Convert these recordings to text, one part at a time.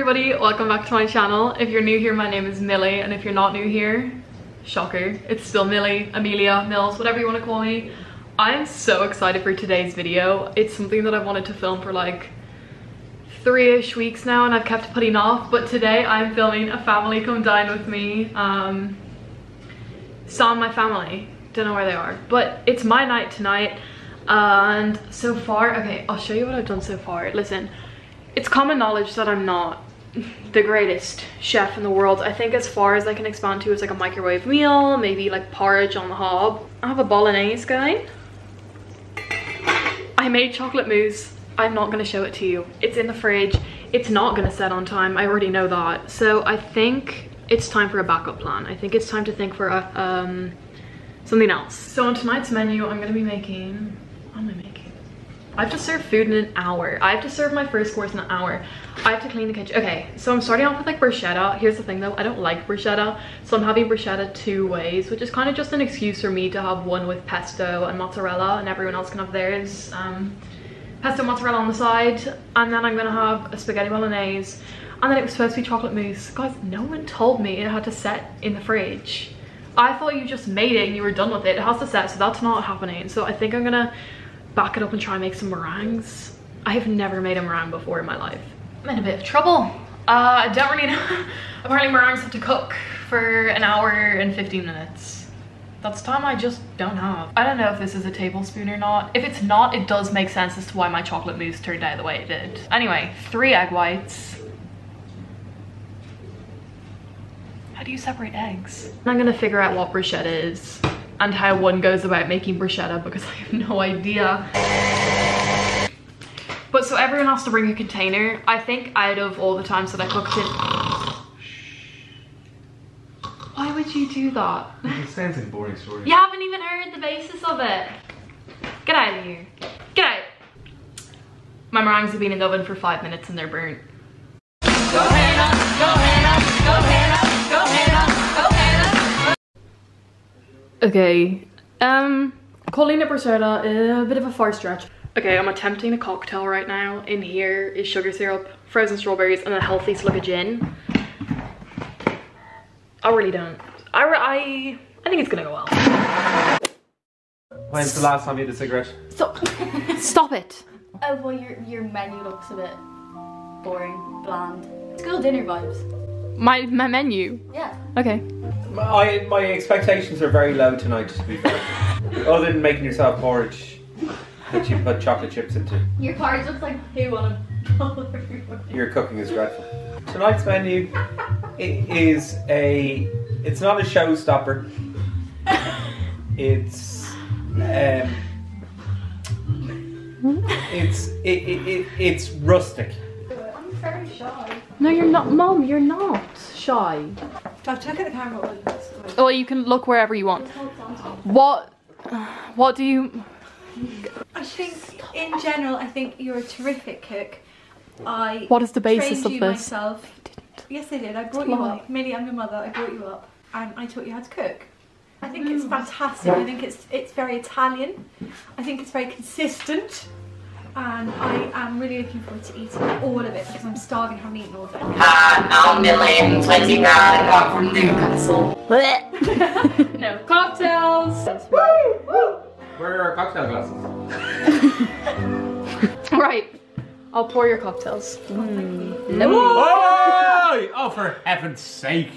everybody, welcome back to my channel. If you're new here, my name is Millie, and if you're not new here, shocker, it's still Millie, Amelia, Mills, whatever you want to call me. I'm so excited for today's video. It's something that I've wanted to film for like 3-ish weeks now and I've kept putting off, but today I'm filming a family come dine with me. Saw my family, don't know where they are, but it's my night tonight. And so far, okay, I'll show you what I've done so far. Listen, it's common knowledge that I'm not the greatest chef in the world. I think as far as I can expand to is like a microwave meal, maybe like porridge on the hob. I have a bolognese guy. I made chocolate mousse. I'm not gonna show it to you. It's in the fridge. It's not gonna set on time. I already know that. So I think it's time for a backup plan. I think it's time to think for a, something else. So on tonight's menu, I'm gonna be making, what am I making? I have to serve food in an hour. I have to serve my first course in an hour. I have to clean the kitchen. Okay, so I'm starting off with like bruschetta. Here's the thing though, I don't like bruschetta. So I'm having bruschetta 2 ways, which is kind of just an excuse for me to have one with pesto and mozzarella and everyone else can have theirs. Pesto mozzarella on the side. And then I'm gonna have a spaghetti bolognese. And then it was supposed to be chocolate mousse. Guys, no one told me it had to set in the fridge. I thought you just made it and you were done with it. It has to set, so that's not happening. So I think I'm gonna back it up and try and make some meringues. I have never made a meringue before in my life. I'm in a bit of trouble. I don't really know. Apparently meringues have to cook for an hour and 15 minutes. That's time I just don't have. I don't know if this is a tablespoon or not. If it's not, it does make sense as to why my chocolate mousse turned out the way it did. Anyway, 3 egg whites. How do you separate eggs? I'm gonna figure out what bruschetta is and how one goes about making bruschetta because I have no idea. But so everyone has to bring a container. I think out of all the times that I cooked it. Why would you do that? It sounds like a boring story. You haven't even heard the basis of it. Get out of here. Get out. My meringues have been in the oven for 5 minutes and they're burnt. Go Hannah, go Hannah, go Hannah, go Hannah, go Hannah. Okay, calling it bruschetta is a bit of a far stretch. Okay, I'm attempting a cocktail right now. In here is sugar syrup, frozen strawberries, and a healthy slug of gin. I really don't. I think it's gonna go well. When's the last time you had a cigarette? Stop it. Oh, well, your menu looks a bit boring, bland. School dinner vibes. My menu? Yeah. Okay. My expectations are very low tonight, to be fair. Other than making yourself porridge that you put chocolate chips into. Your porridge looks like poo on a bowl everywhere. Your cooking is dreadful. Tonight's menu is it's not a showstopper. It's it's rustic. I'm very shy. No, you're not, Mom. You're not shy. I've took at the camera. Oh, you can look wherever you want. What do you? I think, in general, I think you're a terrific cook. What is the basis trained of you this? Myself. Yes, I did. I brought you up. Millie, I'm your mother. I brought you up, and I taught you how to cook. I think it's fantastic. I think it's very Italian. I think it's very consistent. And I am really looking forward to eating all of it because I'm starving, haven't eaten all day. I'm Millie, 20 grand, I'm from Newcastle. No cocktails. Woo! Woo! Where are our cocktail glasses? Right, I'll pour your cocktails. No. Oh, for heaven's sake!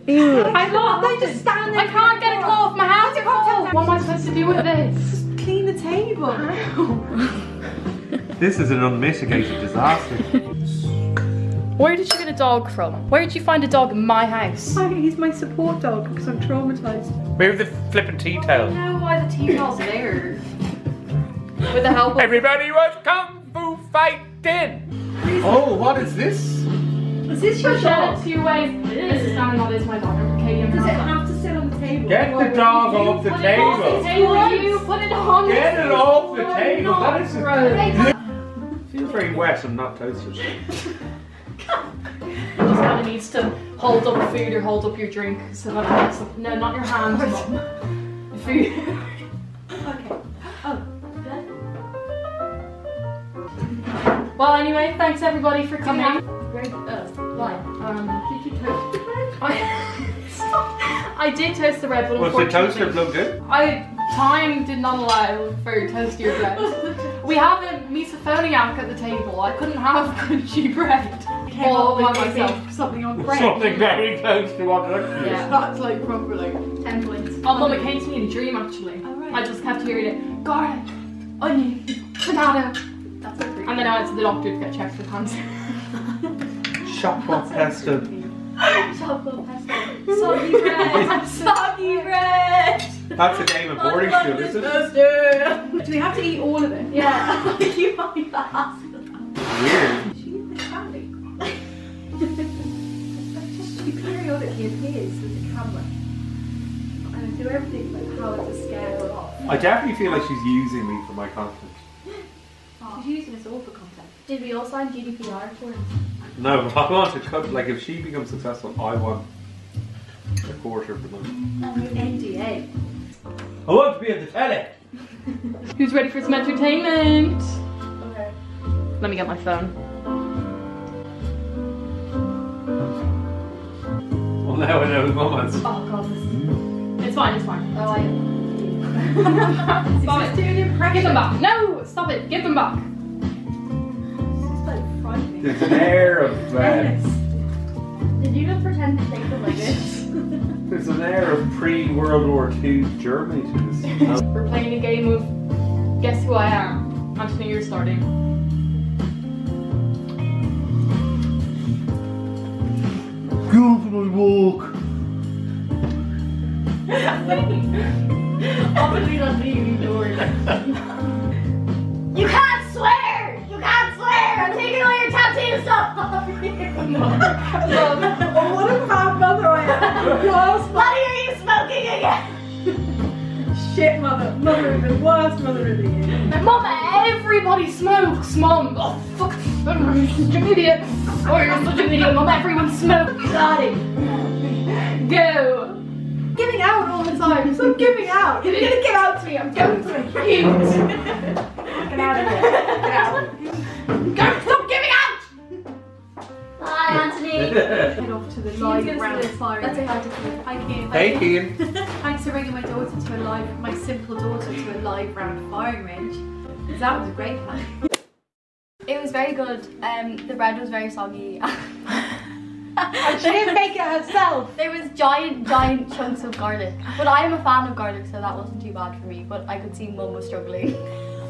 Ew. I'm not. They just stand there. I can't get a claw off my hands. What am I supposed to do with this? Clean the table. This is an unmitigated disaster. Where did you get a dog from? Where did you find a dog in my house? He's my support dog because I'm traumatized. Move the flippin' tea towel. I don't know why the tea towel's there. With the help of... Everybody was kung fu fighting! Oh, what is this? Is this your bruschetta dog? 2 ways. This is Sam, that is my dog. Does it have to sit on the table? Get the dog off the table! You put it on. Get it off the table! That is gross. feels very wet and not toasted. Just kind of needs to hold up food or hold up your drink so that it makes up. No, not your hands, Mum. Food. Okay. Oh. Well, anyway, thanks everybody for coming. Why? Did you toast the bread? I did toast the bread, but Was the unfortunately, toaster plugged in? time did not allow for toastier bread. We have a misophoniac at the table. I couldn't have crunchy bread all by myself. Something on bread. Something very close to what it looks Yeah. That's like properly 10 points. Oh, Mum, it came to me in a dream actually. Oh, right. I just kept hearing it. Garlic, onion, tomato. That's a And then I went to the doctor to get checked for cancer. Chocolate pesto. chocolate pesto. Soggy bread. Soggy bread. That's a game of boarding school, isn't it? Do we have to eat all of it? Yeah. You might be fast. Weird. She is the family. She periodically appears with the camera. And I do everything like how to scare her off. I definitely feel like she's using me for my content. She's using us all for content. Did we all sign GDPR for it? No, I want to cut, like if she becomes successful, I want a quarter for them. NDA. I want to be at the telly. Who's ready for some entertainment? Okay. Let me get my phone. Well, now I know who Mum is. Oh god, this is... It's fine, it's fine. Oh, Stop Is it. this doing an impression? Give them back. No, stop it. Give them back. This is like frightening. There's an air of Did you just pretend to take them like this? there's an air of pre-World War II Germany to this. We're playing a game of Guess Who I Am. Anthony, you're starting. Go for my walk. Obviously not being ignored. You can't swear! You can't swear! I'm taking all your tattoo stuff off you! Oh, what a bad mother I am. Bloody, are you smoking again? Shit mother. Mother is the worst mother of the year. Mum, everybody smokes, Mum. Oh, fuck. You're such an idiot. Oh, you're such an idiot, Mum. Everyone smokes. Got it. Go. Giving out all the time. Stop giving out. You're gonna give out to me. I'm going to eat. Get out of here. Get out. Go. Stop giving out. Hi, Anthony. Head off to the live gonna round say this. firing. Let's say hi to Chloe. Hi, Kean. Hey, Kean. Thanks for bringing my daughter to a live, my simple daughter to a live round firing range. Because that was a great plan. It was very good. The bread was very soggy. And she didn't make it herself. There was giant chunks of garlic. But I am a fan of garlic, so that wasn't too bad for me. But I could see Mum was struggling.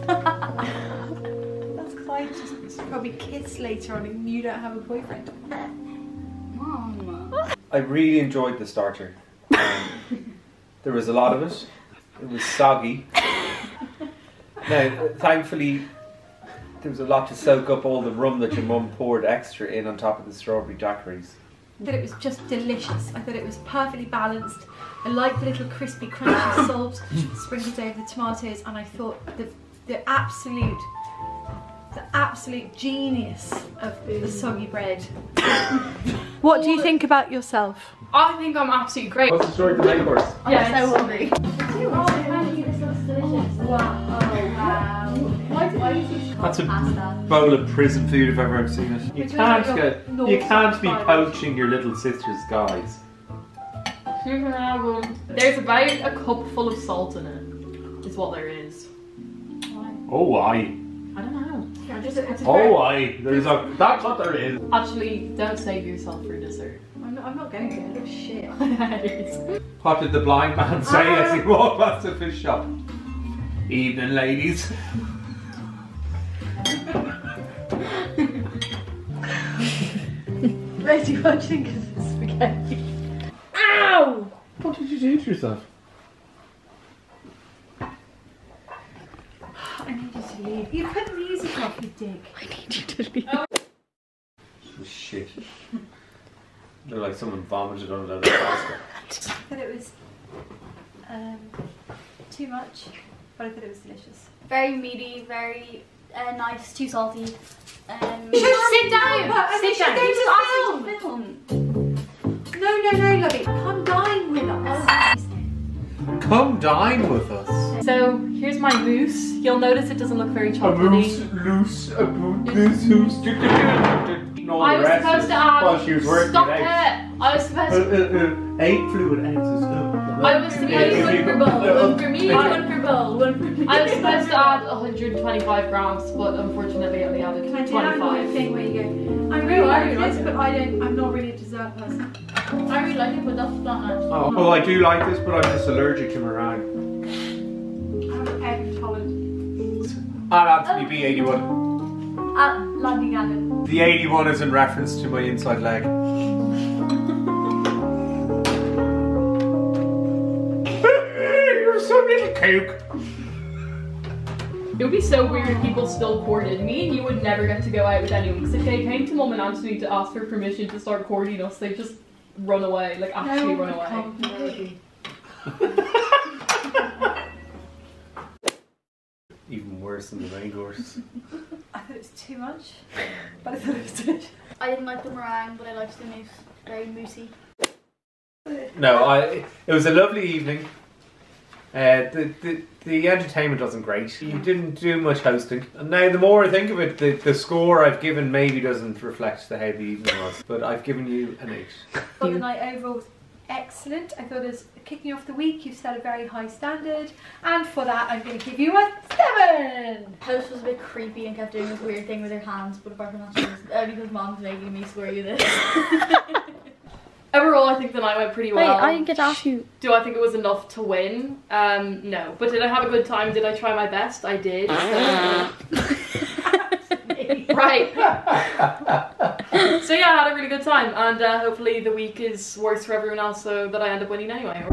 That's because I just probably kiss later on and you don't have a boyfriend. Mum. I really enjoyed the starter. There was a lot of it. It was soggy. Now, thankfully, there was a lot to soak up all the rum that your mum poured extra in on top of the strawberry daiquiris. I thought it was just delicious. I thought it was perfectly balanced. I liked the little crispy, crunchy salt sprinkled over the tomatoes, and I thought the absolute genius of the soggy bread. What do you think about yourself? I think I'm absolutely great. What's the story of the main course? Yes. I'm so hungry. Oh, thank you. This looks delicious. Wow. Oh, wow. Why did you That's a pasta? bowl of prison food if ever I've seen it. You Which can't one's get, got you can't be North poaching your little sister's guys. There's about a cup full of salt in it. Is what there is. Oh, aye. I don't know. Oh, aye. That's what there is. Actually, don't save yourself for dessert. I'm not going to. Oh, shit. What did the blind man say as he walked past the fish shop? Evening, ladies. Rosie, what do you think of the spaghetti? Ow! What did you do to yourself? I need you to leave. You put the music off, you dick. I need you to leave. Shit. Looked like someone vomited on it out of the basket. But it was too much, but I thought it was delicious. Very meaty, very nice, too salty. Sit down! Sit down! Film. No, lovey. Come dine with us. Come dine with us. So here's my mousse. You'll notice it doesn't look very chocolatey. Loose, a boot, this, who's, I was supposed to add. While she was working Stop it it! out. I was supposed to. 8 fluid ounces. I was supposed to. One for bowl, one for me, one for bowl, one for me. I was supposed to add 125 grams, but unfortunately I only added Can I do that 25. thing where you go, I really like this, but I'm not really a dessert person. I really like it, but that's not nice. Oh, well, I do like this, but I'm just allergic to meringue. I'm egg tolerant. I'll add to me B81. Landing Gannon. The 81 is in reference to my inside leg. You're some little kook. It would be so weird if people still courted. Me and you would never get to go out with anyone, because if they came to Mum and Anthony to ask for permission to start courting us, they'd just run away, like actually run away. Even worse than the main course. I thought it was too much, but I thought it was good. I didn't like the meringue, but I liked the mousse. Very moussey. No, it was a lovely evening. The entertainment wasn't great. You didn't do much hosting. And now the more I think of it, the score I've given maybe doesn't reflect how the evening was. But I've given you an 8. Well, the night overall was excellent. I thought as kicking off the week, you've set a very high standard. And for that, I'm going to give you a 7! House was a bit creepy and kept doing this weird thing with her hands, but apart from that, she was only because Mom's making me swear you this. Overall, I think the night went pretty well. Wait, I didn't get to ask you. Do I think it was enough to win? No. But did I have a good time? Did I try my best? I did. Right. So yeah, I had a really good time, and hopefully the week is worse for everyone else so that I end up winning anyway.